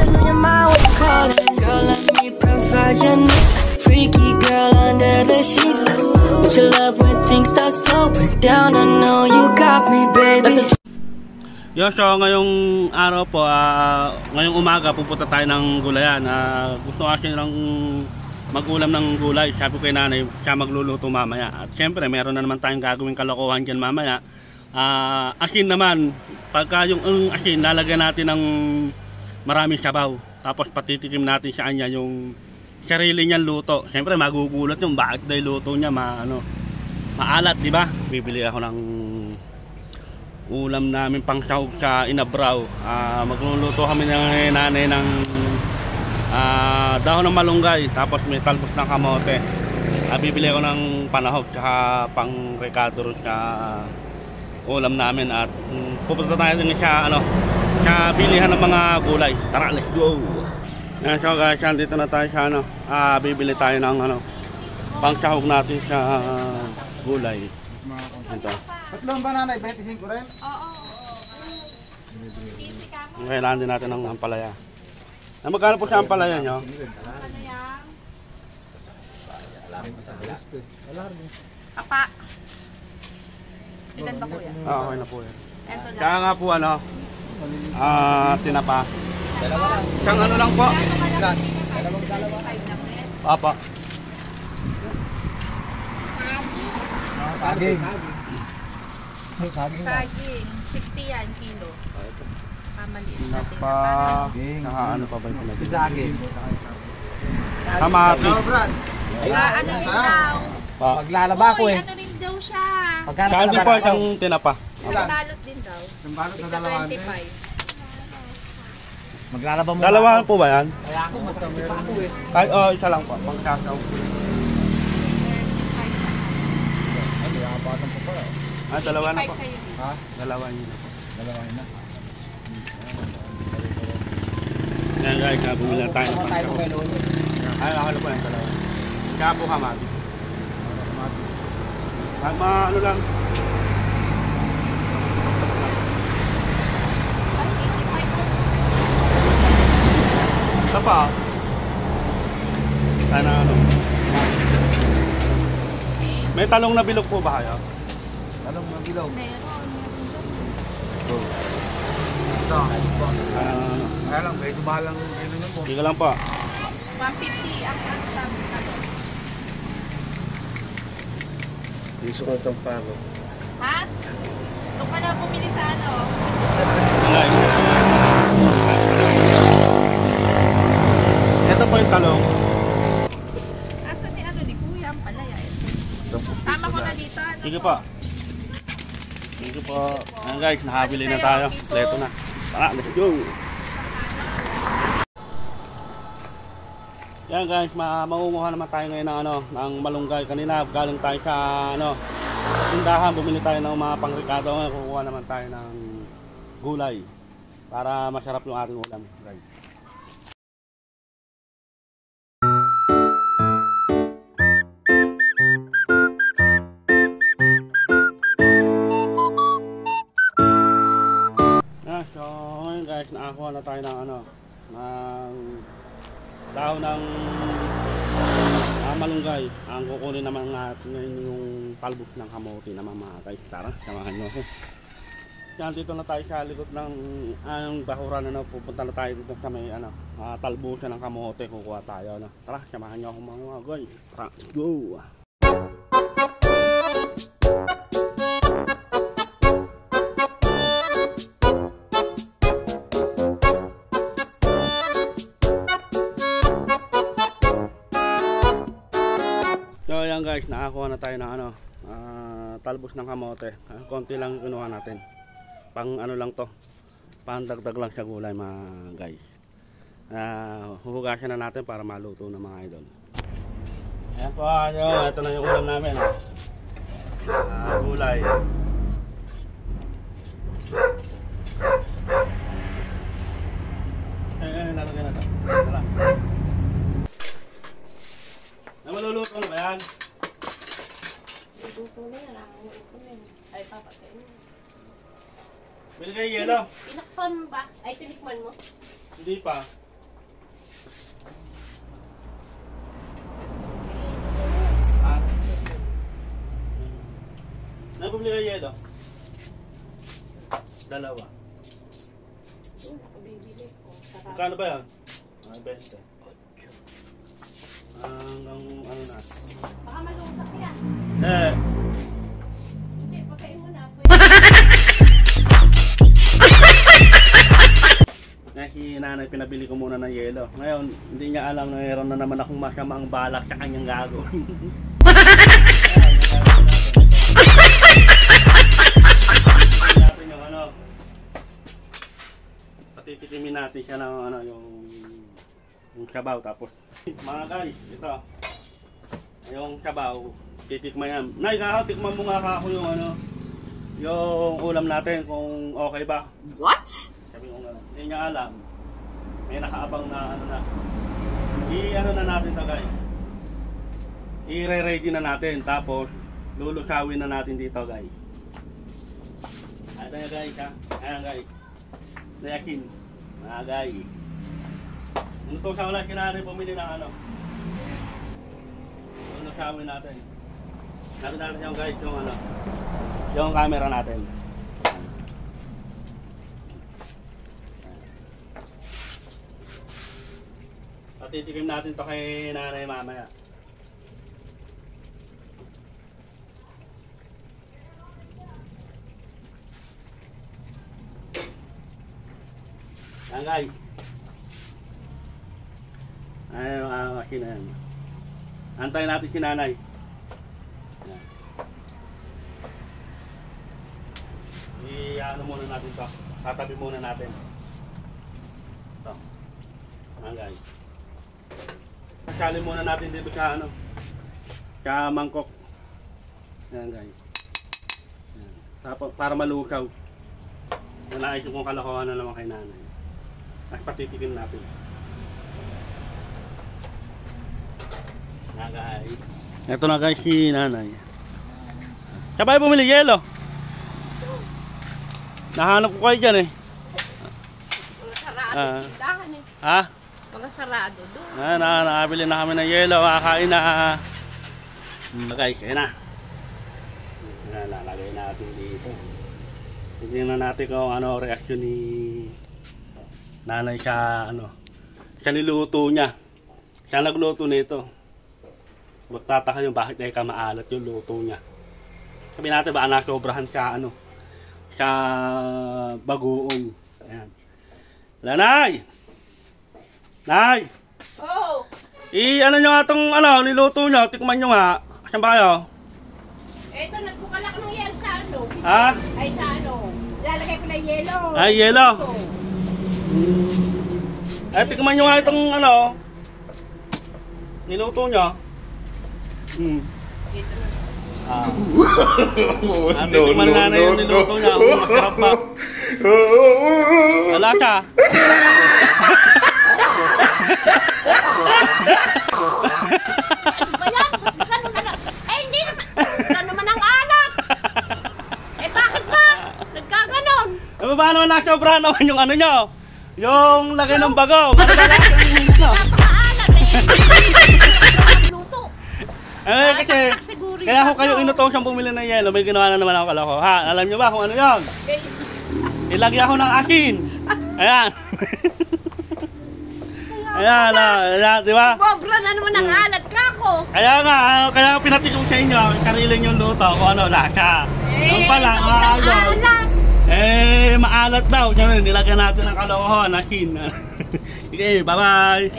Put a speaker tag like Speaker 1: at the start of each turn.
Speaker 1: on your mind, what you call it? Girl, let me provide your needs. Freaky girl under the sheets. With your love when things start slowing down, I know you got me, baby.
Speaker 2: Yo, so ngayong araw po, ngayong umaga pupunta tayo ng gulayan. Gusto kasi nilang mag-ulam ng gulay. Sabi ko kay nanay, siya magluluto mamaya. At siyempre, meron na naman tayong gagawing kalokohan dyan mamaya. Asin naman, pagka yung asin, lalagyan natin ng maraming sabaw. Tapos patitikim natin sa kanya yung sarili niyang luto. Siyempre, magugulat yung bakit daw luto niya maalat, di ba? Bibili ako ng ulam namin pang sahog sa Inabraw. Magluluto kami ng nanay ng dahon ng malunggay, tapos may talbos ng kamote. Bibili ako ng panahog tsaka pang recado sa ulam namin. At pupunta tayo din sa bilihan ng mga gulay. Tara, let's go. So guys, dito na tayo sa bibili tayo ng pang sahog natin sa gulay. Ito.
Speaker 3: Tatlong banana, 25 rin?
Speaker 4: Oo.
Speaker 2: Kailangan din natin ng ampalaya. Magkano po sa ampalaya nyo?
Speaker 4: Papa. Ilan ba kuya?
Speaker 2: Okay na po yan.
Speaker 4: Ito lang.
Speaker 2: Kaya nga po tinapa. Isang lang po. Papa.
Speaker 3: Saging.
Speaker 4: Saging. 60 yan, kilo. Pamaliit natin.
Speaker 2: Saging. Ano pa ba yung pinagin?
Speaker 3: Saging.
Speaker 2: Kamatis.
Speaker 4: Ano din daw?
Speaker 3: Maglalaba ko eh.
Speaker 4: Ano rin daw siya?
Speaker 2: Saan din po isang tinapa?
Speaker 4: Balot din daw.
Speaker 3: Yung balot na
Speaker 4: Tigka
Speaker 3: dalawa.
Speaker 4: 25.
Speaker 3: Maglalaba mo.
Speaker 2: Dalawahan po ba yan?
Speaker 3: Kaya ako, magkamera ako eh.
Speaker 2: Kahit isa lang po. Pagsasaw. Dalawa na po.
Speaker 3: Ha?
Speaker 2: Dalawa nyo na po.
Speaker 3: Dalawa na.
Speaker 2: Yan guys, bumili na tayo ng pangsaw. Ay, ako na po yung dalawa. Kaya po kamatis. Ano lang. Ito pa. Sana may talong na bilog po ba kayo?
Speaker 3: Talong na bilog.
Speaker 4: Meron.
Speaker 3: Ito. Kaya lang, medyo mahal lang yun po.
Speaker 2: Hindi ka lang po.
Speaker 4: 150 ang sabi ka doon.
Speaker 3: Iso ko sa paro.
Speaker 4: Ha? Doon ka na bumili sa ano?
Speaker 2: Ito po yung talong.
Speaker 4: Asan ni kuya ang palaya? Tama ko na dito.
Speaker 2: Sige po. Sige po. Ayan guys, nakabili na tayo. Leto na. Tara, let's go. Yan guys, mangunguha naman tayo ngayon ng malunggay. Kanina galing tayo sa tindahan, bumili tayo ng mga pangrekado. Ngayon kukuha naman tayo ng gulay para masarap yung ating ulam, guys. So ngayon guys, nakakuha na tayo ng ng dahon ng malunggay. Ang kukunin naman natin ngayon yung talbos ng kamote naman mga guys. Tara, samahan nyo ako. Yan, dito na tayo sa likod ng bakuran. Pupunta na tayo dito sa may talbusan ng kamote. Kukuha tayo. Tara, samahan nyo ako mga guys. Tara, go! So ayan guys, nakakuha na tayo ng talbos ng kamote. Konti lang kinuha natin. Pang lang to. Pang dagdag lang sa gulay mga guys. Huhugasan na natin para maluto ng mga idol. Ayan po, ito na yung ulam namin. Gulay. Lalagyan na ito. Tara. Maluluto na ba yan?
Speaker 4: Luto na yan. Ay, papatay mo.
Speaker 2: Bili kayo yelo.
Speaker 4: Tinakpan mo ba? Ay, tinikman mo?
Speaker 2: Hindi pa. bumili ng yelo? Dalawa.
Speaker 4: Bibili ko.
Speaker 2: Magkano ba yan? 20. Hanggang ano na?
Speaker 4: Baka malungkot yan. Hindi, pagkain mo na.
Speaker 2: Ngayon si nanay pinabili ko muna ng yelo. Ngayon, hindi niya alam na mayroon na naman akong masamang balak sa kanyang gagawin. Natin yung ano, patitikimin natin siya ng ano, yung sabaw. Tapos mga guys, ito yung sabaw, titikman yan. Nay, tikman mo nga ako yung ano, yung ulam natin kung okay ba.
Speaker 4: What?
Speaker 2: Sabi ko nga, hindi niya alam. May nakaabang na ano na. I-ano na natin to guys. I-re-ready na natin. Tapos, lulusawin na natin dito guys. Ito na guys ha. Ayan guys. Asin. Mga guys. Inutusan ko lang si nanay pumili ng ano. Lulusawin natin. Natin natin yung guys yung ano. Yung camera natin. Titikim natin to kay nanay mamaya. Yan guys. Ayan kasi na yan. Antayin natin si nanay. Yan. I-ano muna natin to. Tatabi muna natin. Ito. Yan guys. Sali muna natin dito sa ano, sa mangkok. Ayan guys. Ayan. Tapos para malusaw. Naisip kong kalokohan na naman kay nanay. At patitikin natin. Ayan guys. Ito na guys si nanay. Sabay bumili yelo. Nahanap ko kayo dyan eh.
Speaker 4: Sarado, tindahan eh.
Speaker 2: Ha?
Speaker 4: Mga sarado doon.
Speaker 2: Nakabili na kami ng yelo, kakain na. Guys, ayan na. Lalagay natin dito. Tignan natin kung ano reaksyon ni nanay sa ano, sa niluto niya. Siya nagluto nito. Magtataka yung bakit ay kamaalat yung luto niya. Sabi natin baka nasobrahan sa ano, sa bagoong. Ayan. Lanay! Nay!
Speaker 4: Oh!
Speaker 2: Ano nyo nga itong ano, niluto nyo, tikman nyo nga. Saan ba kayo?
Speaker 4: Eto, nagbukalak ng yelo sa ano.
Speaker 2: Ha?
Speaker 4: Ay sa ano. Lalagay ko ng yelo.
Speaker 2: Ay, yelo. Tikman nyo nga itong ano, niluto nyo.
Speaker 4: Ito na.
Speaker 2: Tikman na na yung niluto nyo. Masarap ba? Wala siya.
Speaker 4: Hindi na naman ang alat. Bakit ba? Nagkaganon.
Speaker 2: Paano naman nasobrahan naman yung ano nyo? Yung lagay ng bagong. Ano ba lang?
Speaker 4: Napakaalat luto.
Speaker 2: Kasi kaya ako kayo inutong siyang bumili ng yelo, may ginawa na naman ako kalako. Ha? Alam nyo ba kung ano yun? Ilagay ako ng asin. Ayan. Ayan, di ba?
Speaker 4: Sobra na naman ang alat ka ko.
Speaker 2: Kaya pinatikong sa inyo, sarili nyo luto kung ano lasa. Yung pala, maalat daw. Nilagyan natin ng kalokohan, asin. Okay, bye-bye.